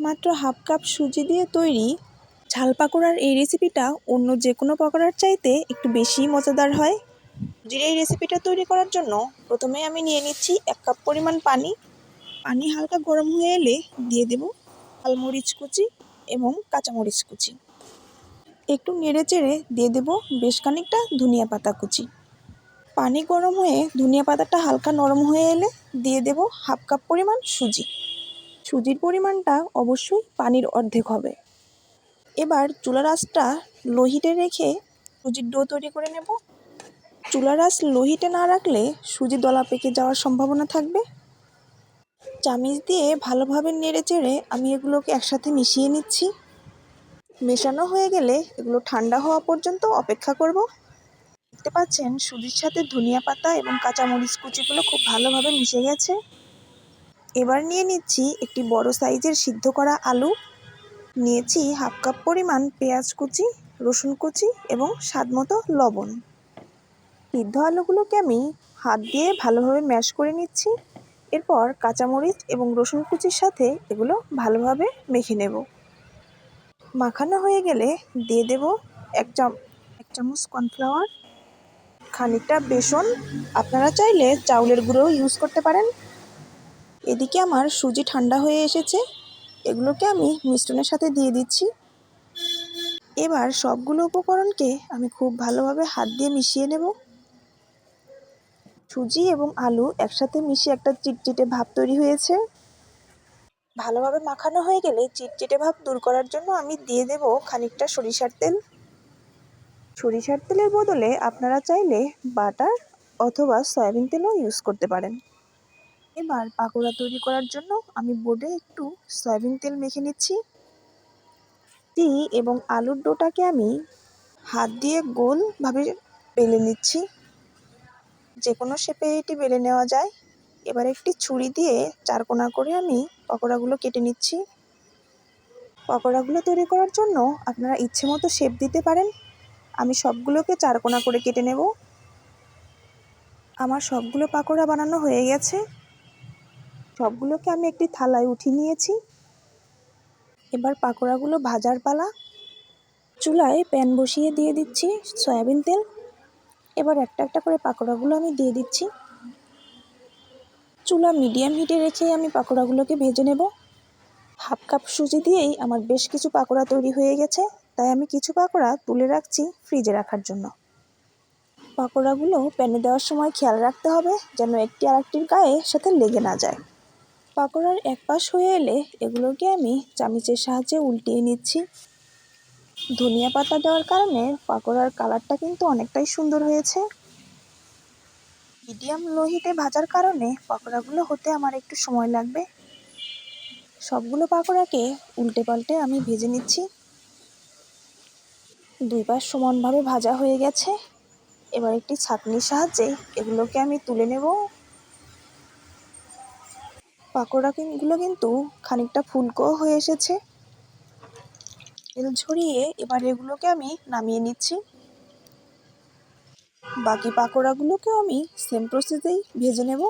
মাত্র half cup সুজি দিয়ে তৈরি ঝাল পাকোড়ার এই রেসিপিটা অন্য যে কোনো পাকোড়ার চাইতে একটু বেশি মজাদার হয়। সুজির এই রেসিপিটা তৈরি করার জন্য প্রথমে আমি নিয়ে নিচ্ছি 1 কাপ পরিমাণ পানি। পানি হালকা গরম হয়ে এলে দিয়ে দেব লালমরিচ কুচি এবং কাঁচামরিচ কুচি। একটু নেড়ে চেড়ে দিয়ে দেব বেশ খানিকটা ধনিয়া পাতা কুচি। পানি গরম হয়ে ধনিয়া পাতাটা হালকা নরম হয়ে এলে দিয়ে দেব হাফ কাপ পরিমাণ সুজি। সুজির পরিমাণটা অবশ্যই পানির অর্ধেক হবে। এবার চুলার আঁচটা লো হিটে রেখে সুজির ডো তৈরি করে নেব। চুলার আঁচ লো হিটে না রাখলে সুজি দলা পেকে যাওয়ার সম্ভাবনা থাকবে। চামিচ দিয়ে ভালোভাবে নেড়ে চেড়ে আমি এগুলোকে একসাথে মিশিয়ে নিচ্ছি। মেশানো হয়ে গেলে এগুলো ঠান্ডা হওয়া পর্যন্ত অপেক্ষা করব। দেখতে পাচ্ছেন সুজির সাথে ধনিয়া পাতা এবং কাঁচামরিচ কুচিগুলো খুব ভালোভাবে মিশে গেছে। এবার নিয়ে নিচ্ছি একটি বড় সাইজের সিদ্ধ করা আলু, নিয়েছি হাফ কাপ পরিমাণ পেঁয়াজ কুচি, রসুন কুচি এবং স্বাদমতো লবণ। সিদ্ধ আলুগুলোকে আমি হাত দিয়ে ভালোভাবে ম্যাশ করে নিচ্ছি। এরপর কাঁচামরিচ এবং রসুন কুচির সাথে এগুলো ভালোভাবে মেখে নেব। মাখানো হয়ে গেলে দিয়ে দেব এক চামচ কর্নফ্লাওয়ার, খানিকটা বেসন, আপনারা চাইলে চাউলের গুঁড়োও ইউজ করতে পারেন। এদিকে আমার সুজি ঠান্ডা হয়ে এসেছে, এগুলোকে আমি মিশ্রণের সাথে দিয়ে দিচ্ছি। এবার সবগুলো উপকরণকে আমি খুব ভালোভাবে হাত দিয়ে মিশিয়ে নেব। সুজি এবং আলু একসাথে মিশিয়ে একটা চিটচিটে ভাব তৈরি হয়েছে। ভালোভাবে মাখানো হয়ে গেলে চিটচিটে ভাব দূর করার জন্য আমি দিয়ে দেব খানিকটা সরিষার তেল। সরিষার তেলের বদলে আপনারা চাইলে বাটার অথবা সয়াবিন তেলও ইউজ করতে পারেন। এবার পাকোড়া তৈরি করার জন্য আমি বোর্ডে একটু সয়াবিন তেল মেখে নিচ্ছি। সুজি এবং আলুর ডোটাকে আমি হাত দিয়ে গোলভাবে বেলে নিচ্ছি। যে কোনো শেপে এটি বেলে নেওয়া যায়। এবার একটি ছুরি দিয়ে চারকোনা করে আমি পকোড়াগুলো কেটে নিচ্ছি। পকোড়াগুলো তৈরি করার জন্য আপনারা ইচ্ছে মতো শেপ দিতে পারেন। আমি সবগুলোকে চারকোনা করে কেটে নেব। আমার সবগুলো পাকোড়া বানানো হয়ে গেছে। সবগুলোকে আমি একটি থালায় উঠিয়ে নিয়েছি। এবার পাকোড়াগুলো ভাজার পালা। চুলায় প্যান বসিয়ে দিয়ে দিচ্ছি সয়াবিন তেল। এবার একটা একটা করে পাকোড়াগুলো আমি দিয়ে দিচ্ছি। চুলা মিডিয়াম হিটে রেখে আমি পাকোড়াগুলোকে ভেজে নেব। হাফ কাপ সুজি দিয়েই আমার বেশ কিছু পাকোড়া তৈরি হয়ে গেছে, তাই আমি কিছু পাকোড়া তুলে রাখছি ফ্রিজে রাখার জন্য। পাকোড়াগুলো প্যানে দেওয়ার সময় খেয়াল রাখতে হবে যেন একটি আরেকটির গায়ে সাথে লেগে না যায়। পাকোড়ার এক পাশ হয়ে এলে এগুলোকে আমি চামচের সাহায্যে উল্টিয়ে নিচ্ছি। ধনিয়া পাতা দেওয়ার কারণে পাকোড়ার কালারটা কিন্তু অনেকটাই সুন্দর হয়েছে। মিডিয়াম লো হিটে ভাজার কারণে পাকোড়াগুলো হতে আমার একটু সময় লাগবে। সবগুলো পাকোড়াকে উল্টে পাল্টে আমি ভেজে নিচ্ছি। দুই পাশ সমানভাবে ভাজা হয়ে গেছে। এবার একটি ছাঁকনির সাহায্যে এগুলোকে আমি তুলে নেব। পাকোড়াগুলো কিন্তু খানিকটা ফুলকো হয়ে এসেছে। তেল ঝরিয়ে এবার এগুলোকে আমি নামিয়ে নিচ্ছি। বাকি পাকোড়াগুলোকেও আমি সেম প্রসেসেই ভেজে নেব।